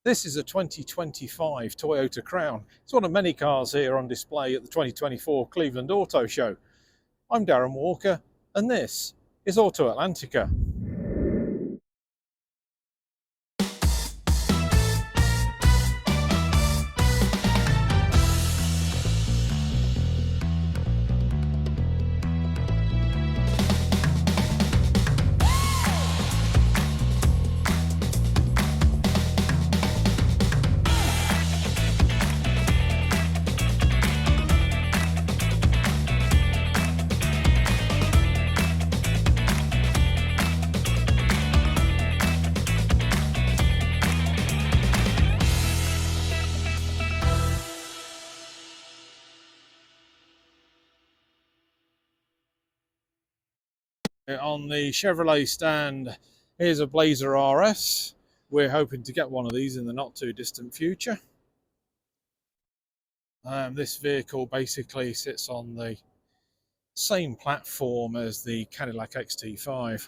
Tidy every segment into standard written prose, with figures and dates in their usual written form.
This is a 2025 Toyota Crown. It's one of many cars here on display at the 2024 Cleveland Auto Show. I'm Darren Walker, and this is Auto Atlantica. On the Chevrolet stand, here's a Blazer RS. We're hoping to get one of these in the not too distant future. This vehicle basically sits on the same platform as the Cadillac XT5,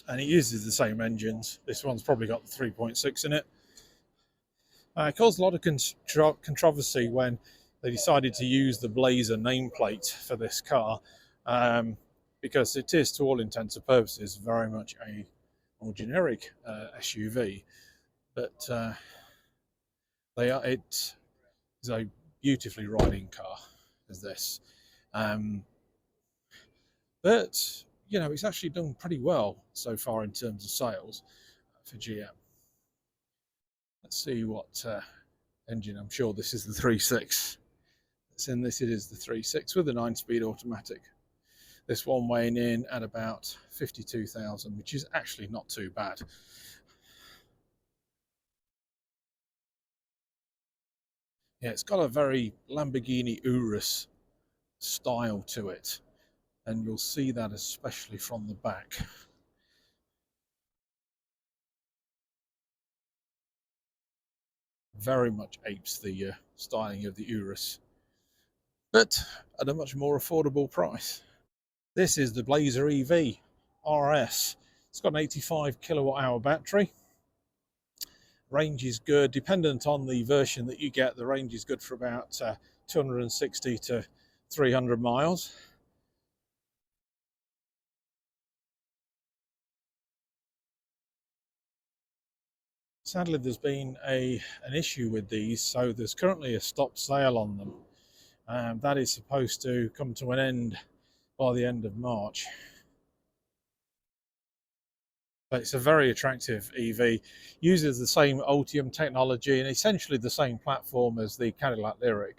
and it uses the same engines. This one's probably got the 3.6 in it. It caused a lot of controversy when they decided to use the Blazer nameplate for this car. Because it is, to all intents and purposes, very much a more generic SUV. But it is a beautifully riding car, as this. But, you know, it's actually done pretty well so far in terms of sales for GM. Let's see what engine. I'm sure this is the 3.6. It's in this, it is the 3.6 with a 9-speed automatic. This one weighing in at about 52,000, which is actually not too bad. Yeah, it's got a very Lamborghini Urus style to it, and you'll see that especially from the back. Very much apes the styling of the Urus, but at a much more affordable price. This is the Blazer EV RS. It's got an 85 kilowatt hour battery. Range is good. Dependent on the version that you get, the range is good for about 260 to 300 miles. Sadly, there's been an issue with these, so there's currently a stop sale on them. That is supposed to come to an end by the end of March. But it's a very attractive EV, uses the same Ultium technology and essentially the same platform as the Cadillac Lyriq.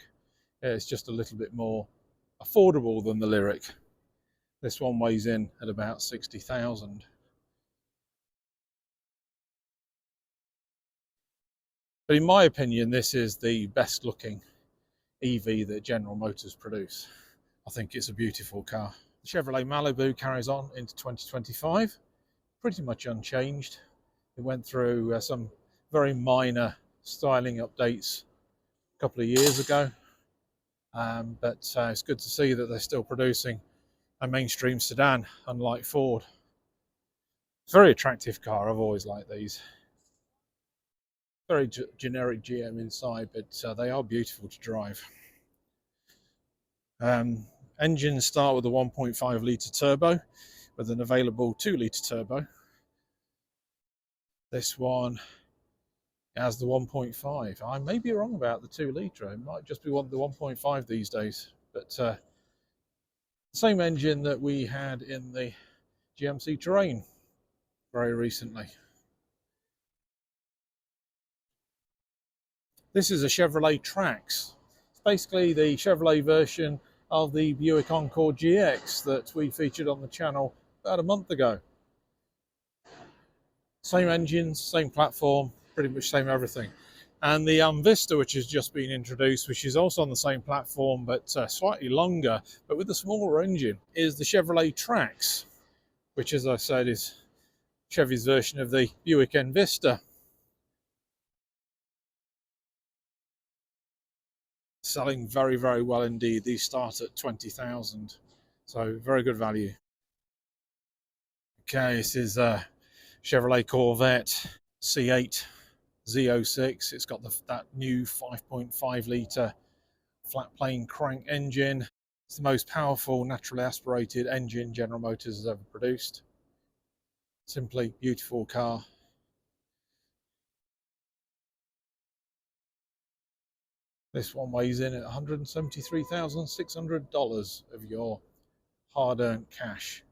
It's just a little bit more affordable than the Lyriq. This one weighs in at about 60,000. But in my opinion, this is the best looking EV that General Motors produce. I think it's a beautiful car. The Chevrolet Malibu carries on into 2025, pretty much unchanged. It went through some very minor styling updates a couple of years ago, but it's good to see that they're still producing a mainstream sedan, unlike Ford. It's a very attractive car. I've always liked these. Very generic GM inside, but they are beautiful to drive. Engines start with a 1.5 litre turbo with an available 2 litre turbo. This one has the 1.5. I may be wrong about the 2 litre. It might just be the 1.5 these days. But the same engine that we had in the GMC Terrain very recently. This is a Chevrolet Trax. It's basically the Chevrolet version of the Buick Encore GX that we featured on the channel about a month ago. Same engines, same platform, pretty much same everything. And the Vista, which has just been introduced, which is also on the same platform but slightly longer, but with a smaller engine, is the Chevrolet Trax, which, as I said, is Chevy's version of the Buick Vista. Selling very, very well indeed. These start at 20,000, so very good value. Okay, this is a Chevrolet Corvette C8 Z06. It's got that new 5.5 litre flat plane crank engine. It's the most powerful naturally aspirated engine General Motors has ever produced. Simply beautiful car. This one weighs in at $173,600 of your hard-earned cash.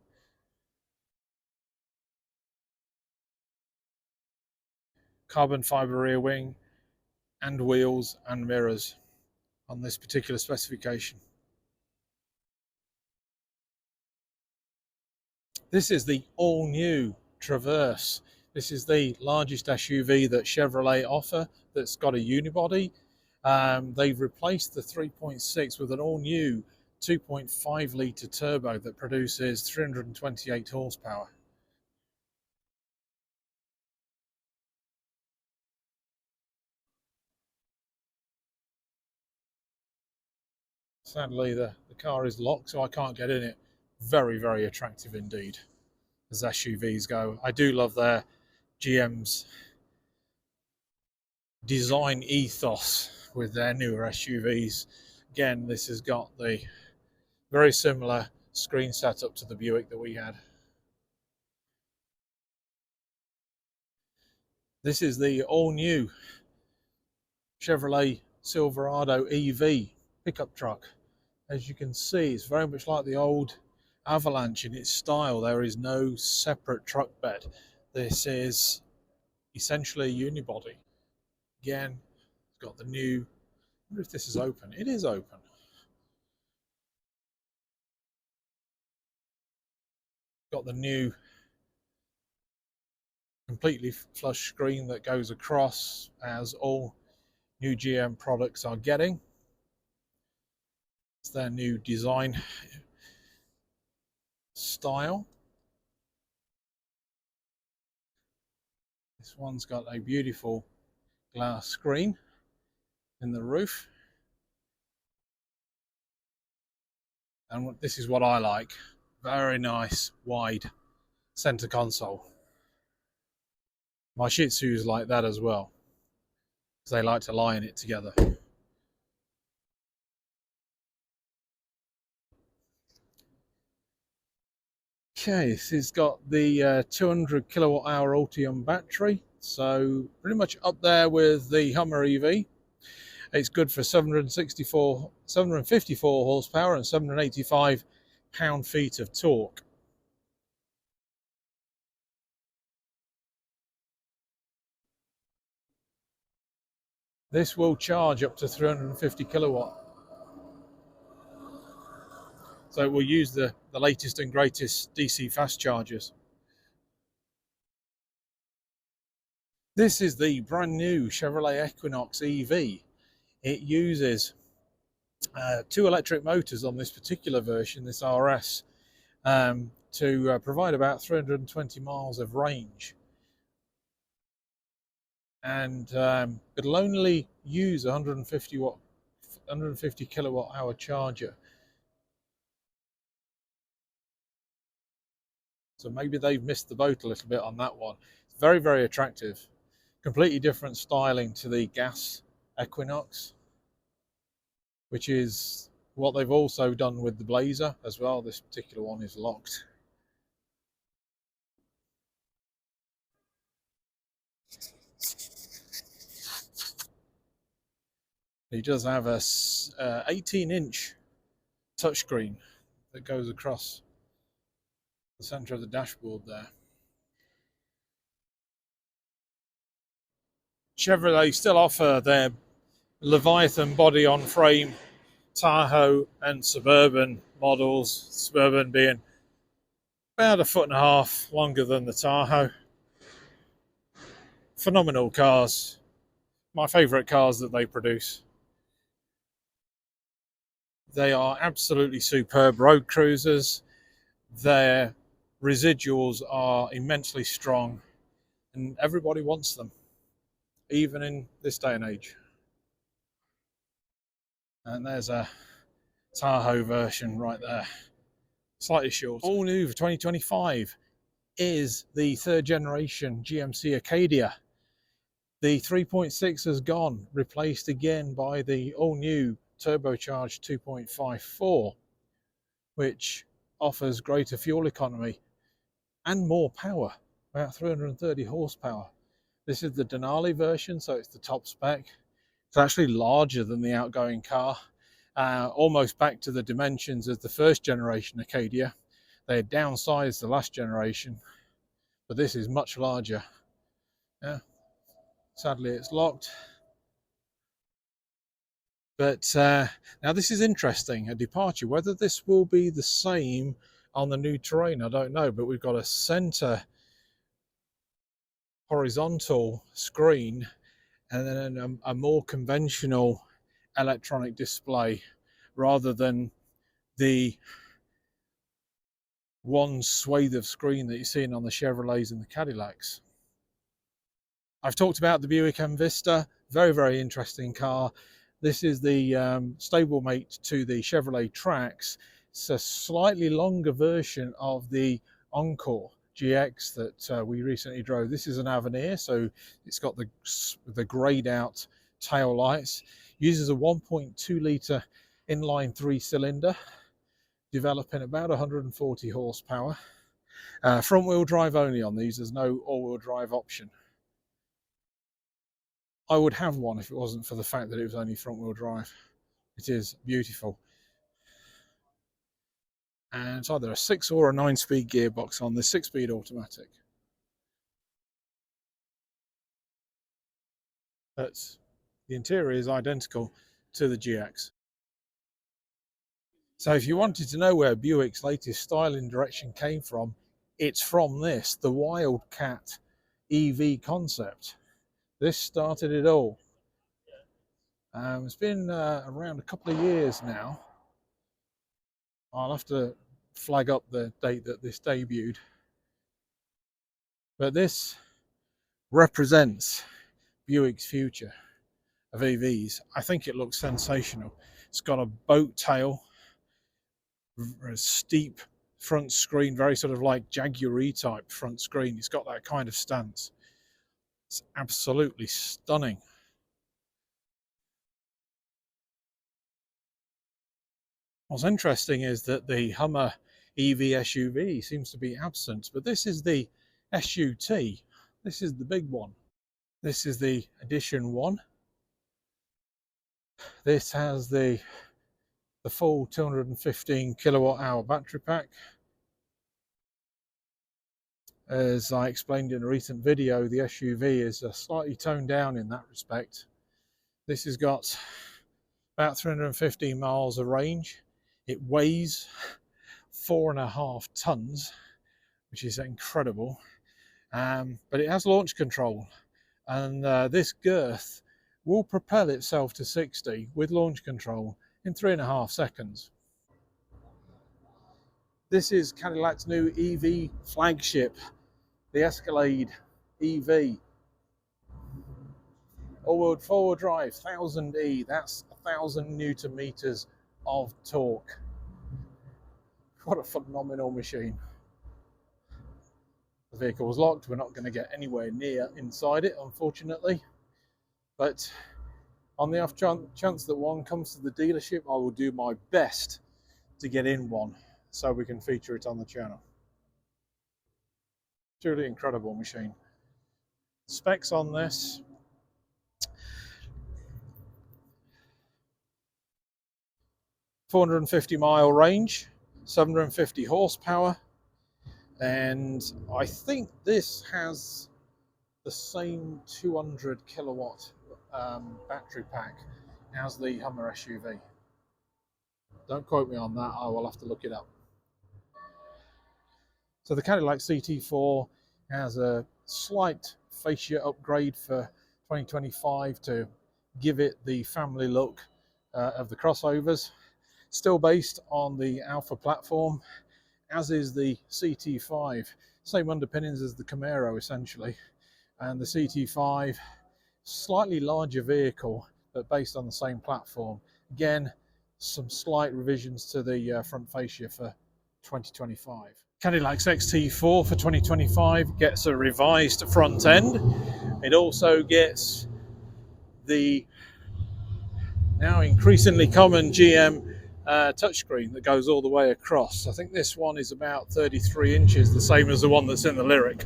Carbon fibre rear wing and wheels and mirrors on this particular specification. This is the all-new Traverse. This is the largest SUV that Chevrolet offer that's got a unibody. They've replaced the 3.6 with an all-new 2.5 litre turbo that produces 328 horsepower. Sadly, the car is locked, so I can't get in it. Very, very attractive indeed, as SUVs go. I do love their GM's design ethos with their newer SUVs. Again, this has got the very similar screen setup to the Buick that we had. This is the all-new Chevrolet Silverado EV pickup truck. As you can see, it's very much like the old Avalanche in its style. There is no separate truck bed. This is essentially a unibody. Again, it's got the new, I wonder if this is open. It is open. Got the new completely flush screen that goes across, as all new GM products are getting. It's their new design style. This one's got a beautiful glass screen in the roof. And this is what I like. Very nice, wide center console. My Shih Tzus like that as well, because they like to lie in it together. Okay, this has got the 200 kilowatt hour Ultium battery, so pretty much up there with the Hummer EV. It's good for 754 horsepower and 785 pound-feet of torque. This will charge up to 350 kilowatt. So it will use the latest and greatest DC fast chargers. This is the brand new Chevrolet Equinox EV. It uses 2 electric motors on this particular version, this RS, to provide about 320 miles of range. And it'll only use 150 kilowatt hour charger. So maybe they've missed the boat a little bit on that one. It's very, very attractive. Completely different styling to the gas Equinox, which is what they've also done with the Blazer as well. This particular one is locked. It does have a 18-inch touchscreen that goes across the center of the dashboard there. Chevrolet still offer their Leviathan body-on-frame Tahoe and Suburban models, Suburban being about 1.5 feet longer than the Tahoe. Phenomenal cars. My favourite cars that they produce. They are absolutely superb road cruisers. Their residuals are immensely strong, and everybody wants them, even in this day and age. And there's a Tahoe version right there, slightly short. All new for 2025 is the 3rd generation GMC Arcadia. The 3.6 has gone, replaced again by the all-new turbocharged 2.54, which offers greater fuel economy and more power, about 330 horsepower. This is the Denali version, so it's the top spec. It's actually larger than the outgoing car, almost back to the dimensions of the first generation Acadia. They had downsized the last generation, but this is much larger. Yeah. Sadly, it's locked. But now this is interesting, a departure. Whether this will be the same on the new terrain, I don't know, but we've got a center horizontal screen and then a more conventional electronic display rather than the one swathe of screen that you're seeing on the Chevrolets and the Cadillacs. I've talked about the Buick Envista, very, very interesting car. This is the stablemate to the Chevrolet Trax. It's a slightly longer version of the Encore GX that we recently drove. This is an Avenir, so it's got the greyed out tail lights. Uses a 1.2 litre inline 3-cylinder, developing about 140 horsepower. Front wheel drive only on these. There's no all-wheel drive option. I would have one if it wasn't for the fact that it was only front wheel drive. It is beautiful. And it's either a 6 or a 9-speed gearbox on the 6-speed automatic. But the interior is identical to the GX. So if you wanted to know where Buick's latest styling direction came from, it's from this, the Wildcat EV concept. This started it all. It's been around a couple of years now. I'll have to flag up the date that this debuted. But this represents Buick's future of EVs. I think it looks sensational. It's got a boat tail, a steep front screen, very sort of like Jaguar-y type front screen. It's got that kind of stance. It's absolutely stunning. What's interesting is that the Hummer EV SUV seems to be absent, but this is the SUT. This is the big one. This is the Edition 1. This has the full 215 kilowatt hour battery pack. As I explained in a recent video, the SUV is slightly toned down in that respect. This has got about 315 miles of range. It weighs 4.5 tons, which is incredible. But it has launch control, and this girth will propel itself to 60 with launch control in 3.5 seconds. This is Cadillac's new EV flagship, the Escalade EV. All-wheel four-wheel drive, 1000E. That's 1,000 Newton meters of torque. What a phenomenal machine. The vehicle was locked. We're not going to get anywhere near inside it, unfortunately. But on the off chance that one comes to the dealership, I will do my best to get in one so we can feature it on the channel. Truly incredible machine. Specs on this: 450-mile range, 750 horsepower, and I think this has the same 200 kilowatt battery pack as the Hummer SUV. Don't quote me on that, I will have to look it up. So the Cadillac CT4 has a slight fascia upgrade for 2025 to give it the family look of the crossovers. Still based on the Alpha platform, as is the CT5. Same underpinnings as the Camaro essentially. And the CT5, slightly larger vehicle, but based on the same platform. Again, some slight revisions to the front fascia for 2025. Cadillac's XT4 for 2025 gets a revised front end. It also gets the now increasingly common GM touchscreen that goes all the way across. I think this one is about 33 inches, the same as the one that's in the Lyric.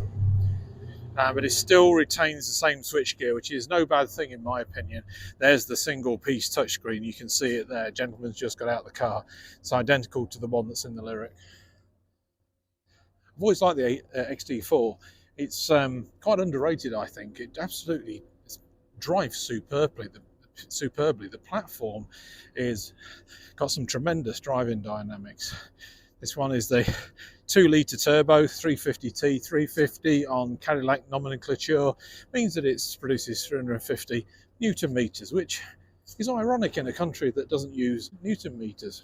But it still retains the same switchgear, which is no bad thing in my opinion. There's the single piece touchscreen, you can see it there. Gentleman's just got out of the car. It's identical to the one that's in the Lyric. I've always liked the XT4. It's quite underrated, I think. It absolutely drives superbly. The platform is got some tremendous driving dynamics. This one is the 2-litre turbo, 350T, 350 on Cadillac nomenclature, means that it produces 350 Newton meters, which is ironic in a country that doesn't use Newton meters.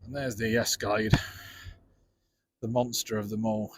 And there's the Escalade, the monster of them all.